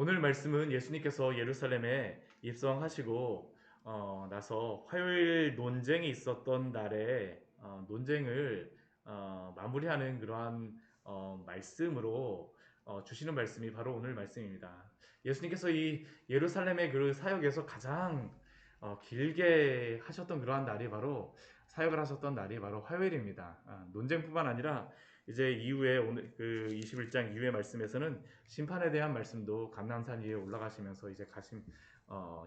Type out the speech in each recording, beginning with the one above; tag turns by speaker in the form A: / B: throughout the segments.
A: 오늘 말씀은 예수님께서 예루살렘에 입성하시고 나서 화요일 논쟁이 있었던 날에 논쟁을 마무리하는 그러한 말씀으로 주시는 말씀이 바로 오늘 말씀입니다. 예수님께서 이 예루살렘의 그 사역에서 가장 길게 하셨던 그러한 날이 바로 사역을 하셨던 날이 바로 화요일입니다. 논쟁뿐만 아니라 이제 이후에 오늘 그 21장 이후의 말씀에서는 심판에 대한 말씀도 감람산 위에 올라가시면서 이제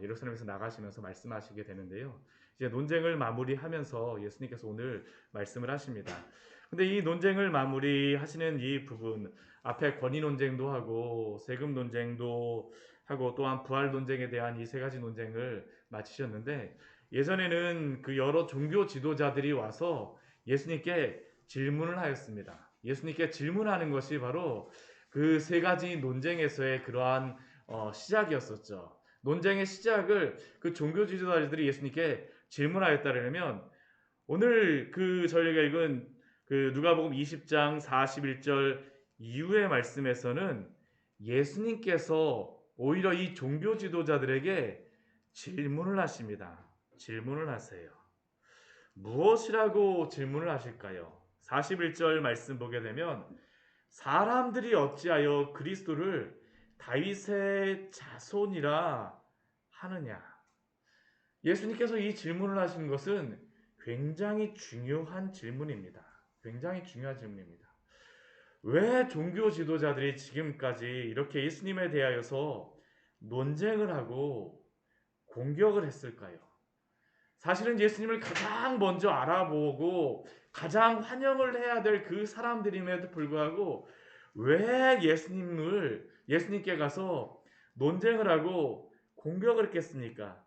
A: 예루살렘에서 나가시면서 말씀하시게 되는데요. 이제 논쟁을 마무리하면서 예수님께서 오늘 말씀을 하십니다. 근데 이 논쟁을 마무리하시는 이 부분 앞에 권위 논쟁도 하고 세금 논쟁도 하고 또한 부활 논쟁에 대한 이 세 가지 논쟁을 마치셨는데 예전에는 그 여러 종교 지도자들이 와서 예수님께 질문을 하였습니다. 예수님께 질문하는 것이 바로 그 세 가지 논쟁에서의 그러한 시작이었었죠. 논쟁의 시작을 그 종교 지도자들이 예수님께 질문하였다면 오늘 그 저희가 읽은 그 누가복음 20장 41절 이후의 말씀에서는 예수님께서 오히려 이 종교 지도자들에게 질문을 하십니다. 질문을 하세요. 무엇이라고 질문을 하실까요? 41절 말씀 보게 되면 사람들이 어찌하여 그리스도를 다윗의 자손이라 하느냐. 예수님께서 이 질문을 하신 것은 굉장히 중요한 질문입니다. 굉장히 중요한 질문입니다. 왜 종교 지도자들이 지금까지 이렇게 예수님에 대하여서 논쟁을 하고 공격을 했을까요? 사실은 예수님을 가장 먼저 알아보고 가장 환영을 해야 될 그 사람들임에도 불구하고 왜 예수님께 가서 논쟁을 하고 공격을 했겠습니까?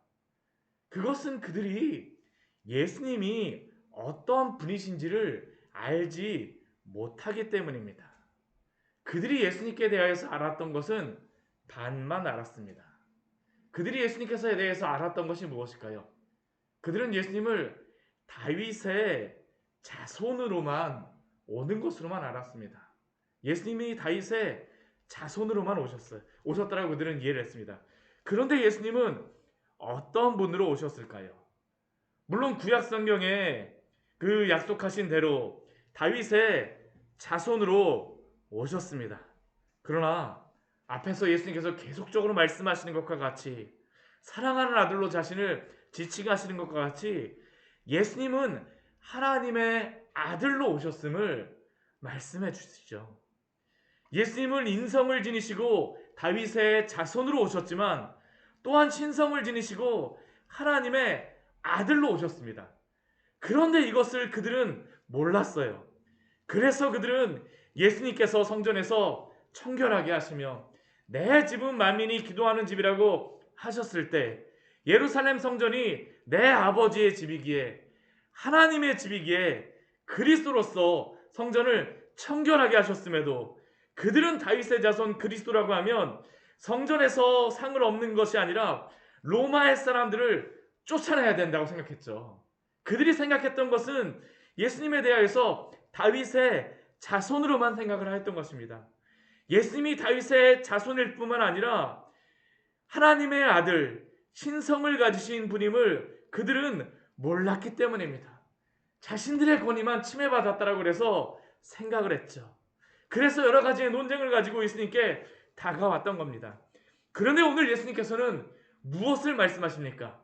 A: 그것은 그들이 예수님이 어떤 분이신지를 알지 못하기 때문입니다. 그들이 예수님께 대하여서 알았던 것은 반만 알았습니다. 그들이 예수님께서에 대해서 알았던 것이 무엇일까요? 그들은 예수님을 다윗의 자손으로만 오는 것으로만 알았습니다. 예수님이 다윗의 자손으로만 오셨다라고 그들은 이해를 했습니다. 그런데 예수님은 어떤 분으로 오셨을까요? 물론 구약 성경에 그 약속하신 대로 다윗의 자손으로 오셨습니다. 그러나 앞에서 예수님께서 계속적으로 말씀하시는 것과 같이 사랑하는 아들로 자신을 지칭하시는 것과 같이 예수님은 하나님의 아들로 오셨음을 말씀해 주시죠. 예수님은 인성을 지니시고 다윗의 자손으로 오셨지만 또한 신성을 지니시고 하나님의 아들로 오셨습니다. 그런데 이것을 그들은 몰랐어요. 그래서 그들은 예수님께서 성전에서 청결하게 하시며 내 집은 만민이 기도하는 집이라고 하셨을 때 예루살렘 성전이 내 아버지의 집이기에 하나님의 집이기에 그리스도로서 성전을 청결하게 하셨음에도 그들은 다윗의 자손 그리스도라고 하면 성전에서 상을 얻는 것이 아니라 로마의 사람들을 쫓아내야 된다고 생각했죠. 그들이 생각했던 것은 예수님에 대하여서 다윗의 자손으로만 생각을 했던 것입니다. 예수님이 다윗의 자손일 뿐만 아니라 하나님의 아들, 신성을 가지신 분임을 그들은 몰랐기 때문입니다. 자신들의 권위만 침해받았다라고 해서 생각을 했죠. 그래서 여러 가지의 논쟁을 가지고 예수님께 다가왔던 겁니다. 그런데 오늘 예수님께서는 무엇을 말씀하십니까?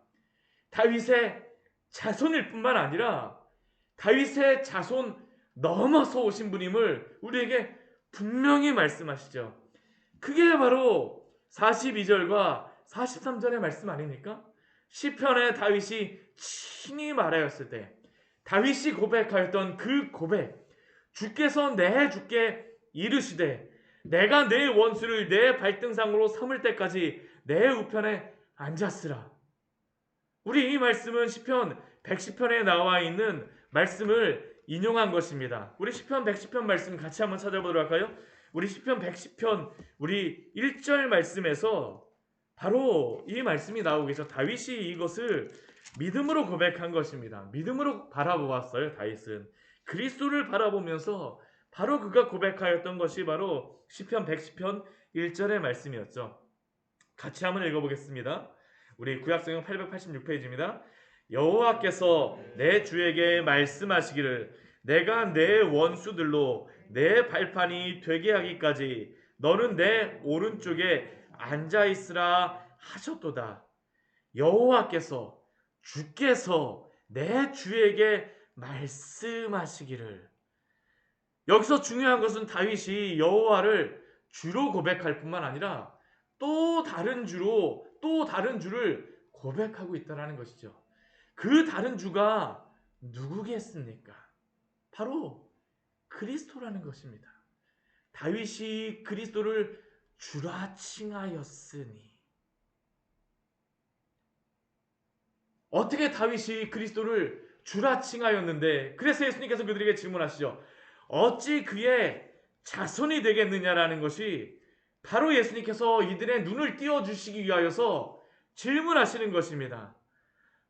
A: 다윗의 자손일 뿐만 아니라 다윗의 자손 넘어서 오신 분임을 우리에게 분명히 말씀하시죠. 그게 바로 42절과 43절의 말씀 아닙니까? 시편에 다윗이 친히 말하였을 때 다윗이 고백하였던 그 고백, 주께서 내 주께 이르시되 내가 내 원수를 내 발등상으로 삼을 때까지 내 우편에 앉았으라. 우리 이 말씀은 시편 110편에 나와 있는 말씀을 인용한 것입니다. 우리 시편 110편 말씀 같이 한번 찾아보도록 할까요? 우리 시편 110편 우리 1절 말씀에서 바로 이 말씀이 나오고 계셔. 다윗이 이것을 믿음으로 고백한 것입니다. 믿음으로 바라보았어요. 다윗은 그리스도를 바라보면서 바로 그가 고백하였던 것이 바로 시편 110편 1절의 말씀이었죠. 같이 한번 읽어보겠습니다. 우리 구약성경 886페이지입니다. 여호와께서 내 주에게 말씀하시기를 내가 내 원수들로 내 발판이 되게 하기까지 너는 내 오른쪽에 앉아있으라 하셨도다. 여호와께서 주께서 내 주에게 말씀하시기를. 여기서 중요한 것은 다윗이 여호와를 주로 고백할 뿐만 아니라 또 다른 주를 고백하고 있다는 것이죠. 그 다른 주가 누구겠습니까? 바로 그리스도라는 것입니다. 다윗이 그리스도를 주라 칭하였으니. 어떻게 다윗이 그리스도를 주라 칭하였는데, 그래서 예수님께서 그들에게 질문하시죠. 어찌 그의 자손이 되겠느냐라는 것이 바로 예수님께서 이들의 눈을 띄워주시기 위하여서 질문하시는 것입니다.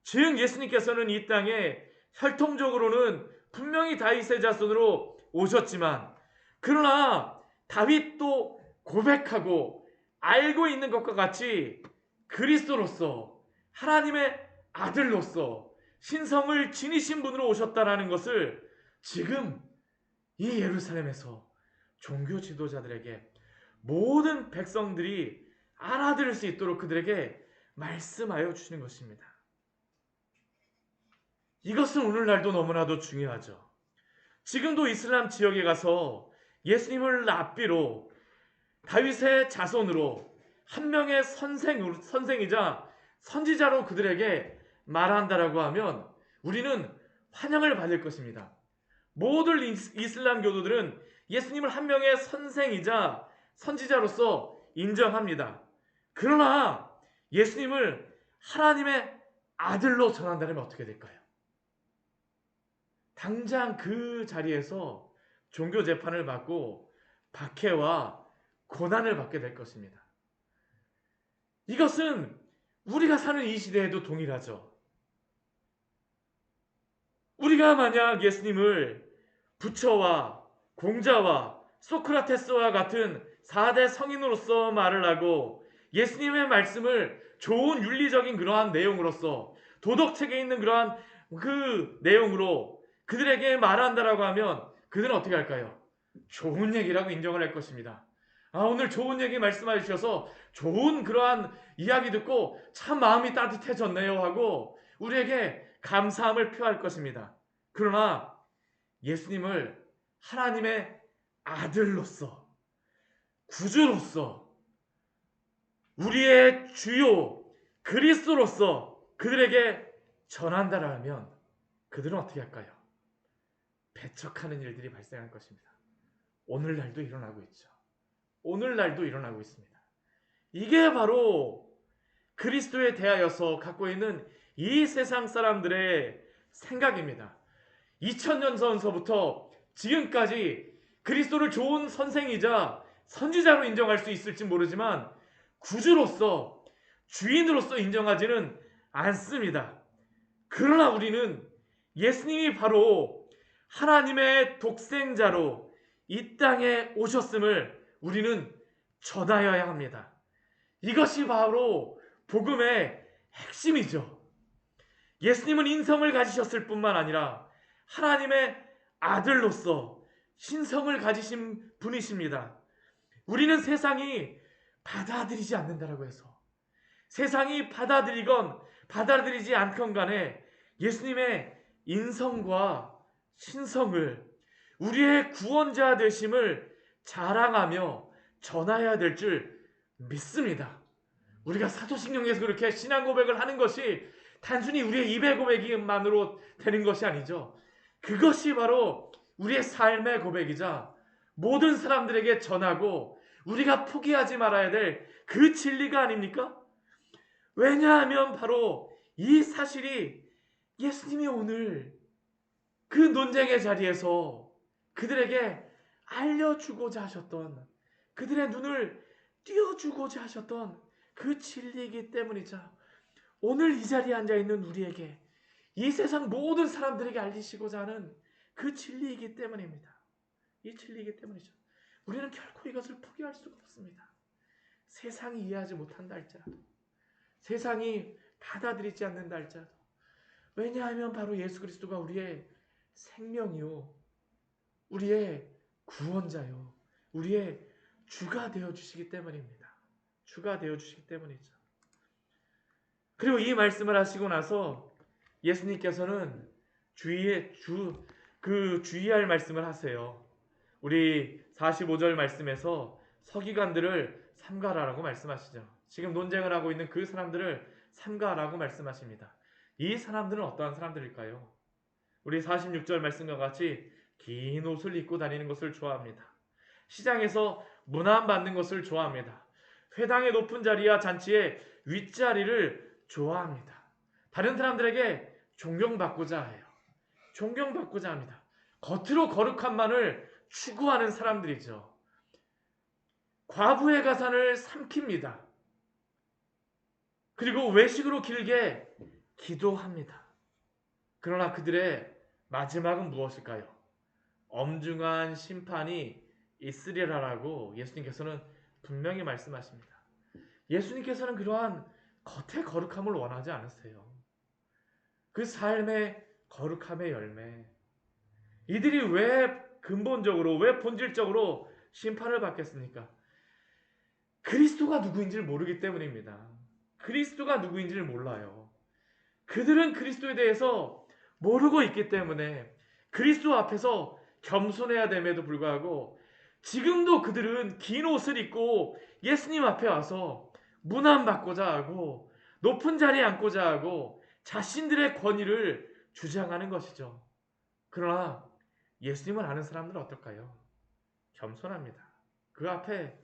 A: 즉 예수님께서는 이 땅에 혈통적으로는 분명히 다윗의 자손으로 오셨지만, 그러나 다윗도 고백하고 알고 있는 것과 같이 그리스도로서 하나님의 아들로서 신성을 지니신 분으로 오셨다라는 것을 지금 이 예루살렘에서 종교 지도자들에게, 모든 백성들이 알아들을 수 있도록 그들에게 말씀하여 주시는 것입니다. 이것은 오늘날도 너무나도 중요하죠. 지금도 이슬람 지역에 가서 예수님을 랍비로, 다윗의 자손으로, 한 명의 선생이자 선지자로 그들에게 말한다라고 하면 우리는 환영을 받을 것입니다. 모든 이슬람 교도들은 예수님을 한 명의 선생이자 선지자로서 인정합니다. 그러나 예수님을 하나님의 아들로 전한다면 어떻게 될까요? 당장 그 자리에서 종교 재판을 받고 박해와 고난을 받게 될 것입니다. 이것은 우리가 사는 이 시대에도 동일하죠. 우리가 만약 예수님을 부처와 공자와 소크라테스와 같은 4대 성인으로서 말을 하고 예수님의 말씀을 좋은 윤리적인 그러한 내용으로서, 도덕책에 있는 그러한 그 내용으로 그들에게 말한다라고 하면 그들은 어떻게 할까요? 좋은 얘기라고 인정을 할 것입니다. 오늘 좋은 얘기 말씀해 주셔서 좋은 그러한 이야기 듣고 참 마음이 따뜻해졌네요 하고 우리에게 감사함을 표할 것입니다. 그러나 예수님을 하나님의 아들로서, 구주로서, 우리의 주요 그리스도로서 그들에게 전한다라면 그들은 어떻게 할까요? 배척하는 일들이 발생할 것입니다. 오늘날도 일어나고 있죠. 오늘날도 일어나고 있습니다. 이게 바로 그리스도에 대하여서 갖고 있는 이 세상 사람들의 생각입니다. 2000년 전서부터 지금까지 그리스도를 좋은 선생이자 선지자로 인정할 수 있을지 모르지만 구주로서, 주인으로서 인정하지는 않습니다. 그러나 우리는 예수님이 바로 하나님의 독생자로 이 땅에 오셨음을 우리는 전하여야 합니다. 이것이 바로 복음의 핵심이죠. 예수님은 인성을 가지셨을 뿐만 아니라 하나님의 아들로서 신성을 가지신 분이십니다. 우리는 세상이 받아들이지 않는다라고 해서, 세상이 받아들이건 받아들이지 않건 간에 예수님의 인성과 신성을, 우리의 구원자 되심을 자랑하며 전해야 될 줄 믿습니다. 우리가 사도신경에서 그렇게 신앙 고백을 하는 것이 단순히 우리의 입의 고백만으로 되는 것이 아니죠. 그것이 바로 우리의 삶의 고백이자 모든 사람들에게 전하고 우리가 포기하지 말아야 될 그 진리가 아닙니까? 왜냐하면 바로 이 사실이 예수님이 오늘 그 논쟁의 자리에서 그들에게 알려주고자 하셨던, 그들의 눈을 띄워주고자 하셨던 그 진리이기 때문이자 오늘 이 자리에 앉아있는 우리에게, 이 세상 모든 사람들에게 알리시고자 하는 그 진리이기 때문입니다. 이 진리이기 때문이죠. 우리는 결코 이것을 포기할 수가 없습니다. 세상이 이해하지 못한다 할지라도, 세상이 받아들이지 않는다 할지라도, 왜냐하면 바로 예수 그리스도가 우리의 생명이요, 우리의 구원자요, 우리의 주가 되어주시기 때문입니다. 주가 되어주시기 때문이죠. 그리고 이 말씀을 하시고 나서 예수님께서는 주의할 말씀을 하세요. 우리 45절 말씀에서 서기관들을 삼가라라고 말씀하시죠. 지금 논쟁을 하고 있는 그 사람들을 삼가라고 말씀하십니다. 이 사람들은 어떠한 사람들일까요? 우리 46절 말씀과 같이 긴 옷을 입고 다니는 것을 좋아합니다. 시장에서 문안받는 것을 좋아합니다. 회당의 높은 자리와 잔치의 윗자리를 좋아합니다. 다른 사람들에게 존경받고자 해요. 존경받고자 합니다. 겉으로 거룩함만을 추구하는 사람들이죠. 과부의 가산을 삼킵니다. 그리고 외식으로 길게 기도합니다. 그러나 그들의 마지막은 무엇일까요? 엄중한 심판이 있으리라라고 예수님께서는 분명히 말씀하십니다. 예수님께서는 그러한 겉의 거룩함을 원하지 않으세요. 그 삶의 거룩함의 열매, 이들이 왜 근본적으로, 왜 본질적으로 심판을 받겠습니까? 그리스도가 누구인지를 모르기 때문입니다. 그리스도가 누구인지를 몰라요. 그들은 그리스도에 대해서 모르고 있기 때문에 그리스도 앞에서 겸손해야 됨에도 불구하고 지금도 그들은 긴 옷을 입고 예수님 앞에 와서 문안받고자 하고 높은 자리에 앉고자 하고 자신들의 권위를 주장하는 것이죠. 그러나 예수님을 아는 사람들은 어떨까요? 겸손합니다. 그 앞에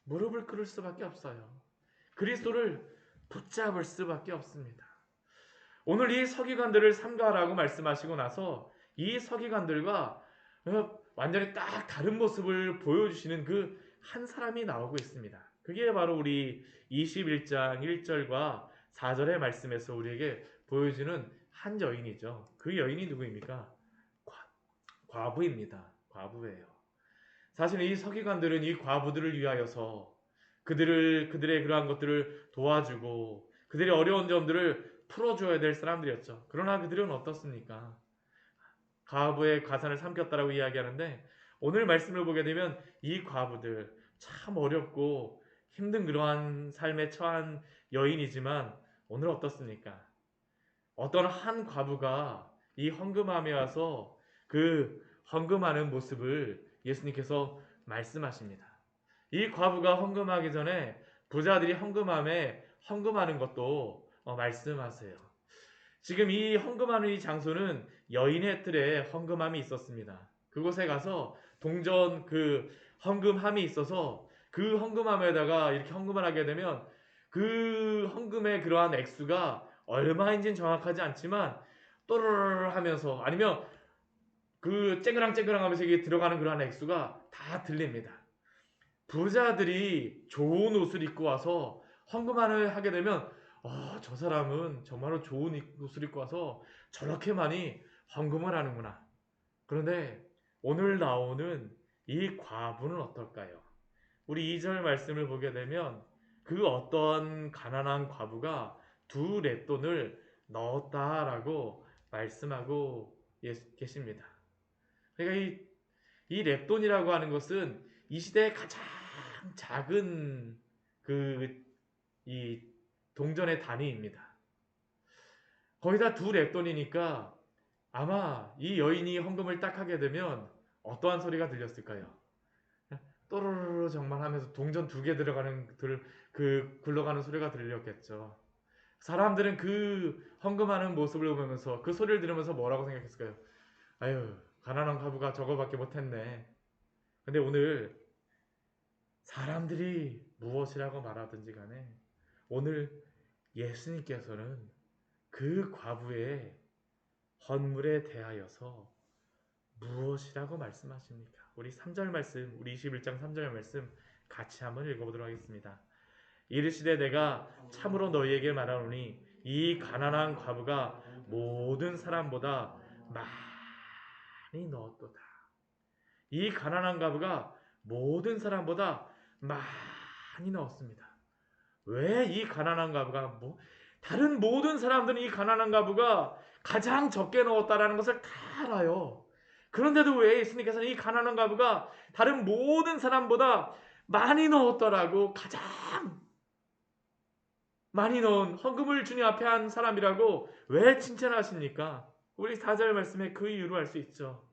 A: 무릎을 꿇을 수밖에 없어요. 그리스도를 붙잡을 수밖에 없습니다. 오늘 이 서기관들을 삼가라고 말씀하시고 나서 이 서기관들과 완전히 딱 다른 모습을 보여주시는 그 한 사람이 나오고 있습니다. 그게 바로 우리 21장 1절과 4절의 말씀에서 우리에게 보여주는 한 여인이죠. 그 여인이 누구입니까? 과부입니다. 과부예요. 사실 이 서기관들은 이 과부들을 위하여서 그들의 그러한 것들을 도와주고 그들의 어려운 점들을 풀어줘야 될 사람들이었죠. 그러나 그들은 어떻습니까? 과부의 가산을 삼켰다라고 이야기하는데 오늘 말씀을 보게 되면 이 과부들 참 어렵고 힘든 그러한 삶에 처한 여인이지만 오늘 어떻습니까? 어떤 한 과부가 이 헌금함에 와서 그 헌금하는 모습을 예수님께서 말씀하십니다. 이 과부가 헌금하기 전에 부자들이 헌금함에 헌금하는 것도 말씀하세요. 지금 이 헌금하는 이 장소는 여인의 뜰에 헌금함이 있었습니다. 그곳에 가서 동전 그 헌금함이 있어서 그 헌금함에다가 이렇게 헌금을 하게 되면 그 헌금의 그러한 액수가 얼마인지는 정확하지 않지만 또르르 하면서 아니면 그 쨍그랑쨍그랑 하면서 이게 들어가는 그러한 액수가 다 들립니다. 부자들이 좋은 옷을 입고 와서 헌금을 하게 되면 저 사람은 정말로 좋은 옷을 입고 와서 저렇게 많이 헌금을 하는구나. 그런데 오늘 나오는 이 과부는 어떨까요? 우리 2절 말씀을 보게 되면 그 어떤 가난한 과부가 2렙돈을 넣었다라고 말씀하고 계십니다. 그러니까 이 렙돈이라고 하는 것은 이 시대의 가장 작은 이 동전의 단위입니다. 거기다 2렙돈이니까 아마 이 여인이 헌금을 딱 하게 되면 어떠한 소리가 들렸을까요? 또르르 정말 하면서 동전 2개 들어가는 그 굴러가는 소리가 들렸겠죠. 사람들은 그 헌금하는 모습을 보면서 그 소리를 들으면서 뭐라고 생각했을까요? 아유, 가난한 과부가 저거밖에 못했네. 근데 오늘 사람들이 무엇이라고 말하든지 간에 오늘 예수님께서는 그 과부의 헌물에 대하여서 무엇이라고 말씀하십니까? 우리 3절 말씀, 우리 21장 3절 말씀 같이 한번 읽어보도록 하겠습니다. 이르시되 내가 참으로 너희에게 말하노니 이 가난한 과부가 모든 사람보다 많이 넣었도다. 이 가난한 과부가 모든 사람보다 많이 넣었습니다. 왜 이 가난한 과부가 다른 모든 사람들은 이 가난한 과부가 가장 적게 넣었다라는 것을 다 알아요. 그런데도 왜 예수님께서는 이 가난한 과부가 다른 모든 사람보다 많이 넣었더라고, 가장 많이 넣은 헌금을 주님 앞에 한 사람이라고 왜 칭찬하십니까? 우리 4절 말씀에 그 이유를 알 수 있죠.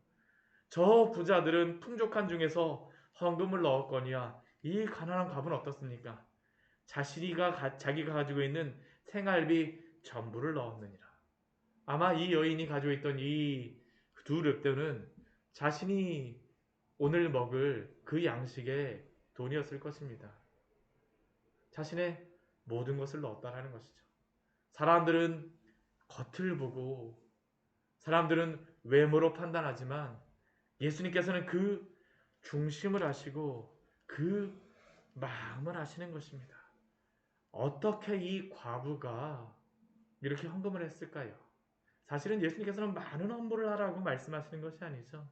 A: 저 부자들은 풍족한 중에서 헌금을 넣었거니와 이 가난한 과부는 어떻습니까? 자기가 가지고 있는 생활비 전부를 넣었느니라. 아마 이 여인이 가지고 있던 이 두 렙돈은 자신이 오늘 먹을 그 양식의 돈이었을 것입니다. 자신의 모든 것을 넣었다라는 것이죠. 사람들은 겉을 보고, 사람들은 외모로 판단하지만 예수님께서는 그 중심을 아시고 그 마음을 아시는 것입니다. 어떻게 이 과부가 이렇게 헌금을 했을까요? 사실은 예수님께서는 많은 헌물을 하라고 말씀하시는 것이 아니죠.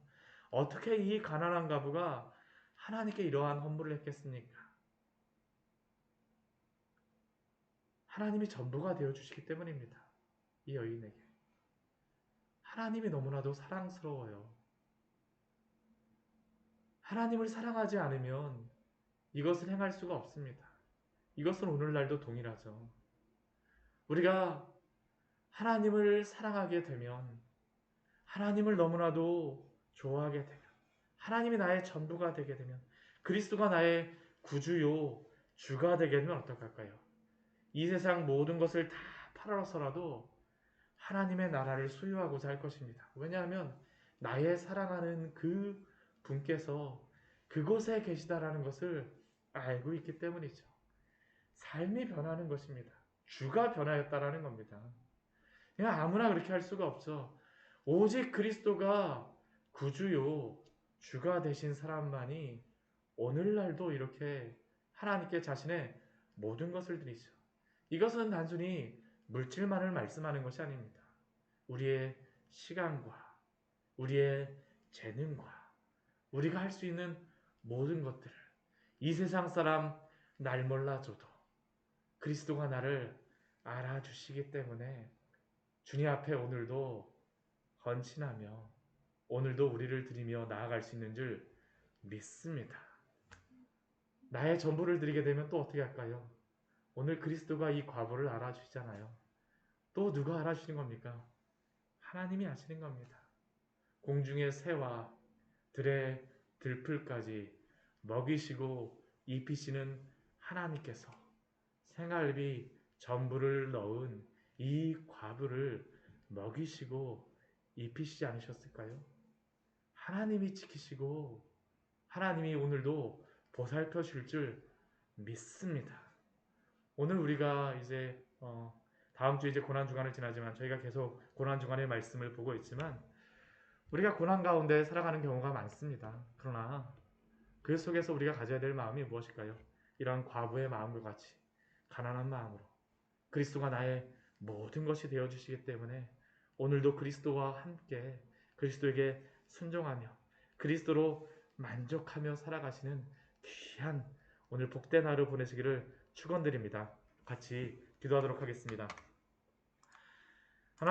A: 어떻게 이 가난한 과부가 하나님께 이러한 헌물을 했겠습니까? 하나님이 전부가 되어주시기 때문입니다. 이 여인에게. 하나님이 너무나도 사랑스러워요. 하나님을 사랑하지 않으면 이것을 행할 수가 없습니다. 이것은 오늘날도 동일하죠. 우리가 하나님을 사랑하게 되면, 하나님을 너무나도 좋아하게 되면, 하나님이 나의 전부가 되게 되면, 그리스도가 나의 구주요 주가 되게 되면 어떡할까요? 이 세상 모든 것을 다 팔아서라도 하나님의 나라를 소유하고자 할 것입니다. 왜냐하면 나의 사랑하는 그 분께서 그곳에 계시다라는 것을 알고 있기 때문이죠. 삶이 변하는 것입니다. 주가 변하였다라는 겁니다. 그냥 아무나 그렇게 할 수가 없죠. 오직 그리스도가 구주요 주가 되신 사람만이 오늘날도 이렇게 하나님께 자신의 모든 것을 드리죠. 이것은 단순히 물질만을 말씀하는 것이 아닙니다. 우리의 시간과 우리의 재능과 우리가 할 수 있는 모든 것들을 이 세상 사람 날 몰라줘도 그리스도가 나를 알아주시기 때문에 주님 앞에 오늘도 헌신하며 오늘도 우리를 드리며 나아갈 수 있는 줄 믿습니다. 나의 전부를 드리게 되면 또 어떻게 할까요? 오늘 그리스도가 이 과부를 알아주시잖아요. 또 누가 알아주시는 겁니까? 하나님이 아시는 겁니다. 공중의 새와 들의 들풀까지 먹이시고 입히시는 하나님께서 생활비 전부를 넣은 이 과부를 먹이시고 입히시지 않으셨을까요? 하나님이 지키시고 하나님이 오늘도 보살펴 줄 줄 믿습니다. 오늘 우리가 이제 다음 주 이제 고난주간을 지나지만 저희가 계속 고난주간의 말씀을 보고 있지만 우리가 고난 가운데 살아가는 경우가 많습니다. 그러나 그 속에서 우리가 가져야 될 마음이 무엇일까요? 이러한 과부의 마음과 같이 가난한 마음으로 그리스도가 나의 모든 것이 되어주시기 때문에 오늘도 그리스도와 함께 그리스도에게 순종하며 그리스도로 만족하며 살아가시는 귀한 오늘 복된 하루 보내시기를 축원드립니다. 같이 기도하도록 하겠습니다.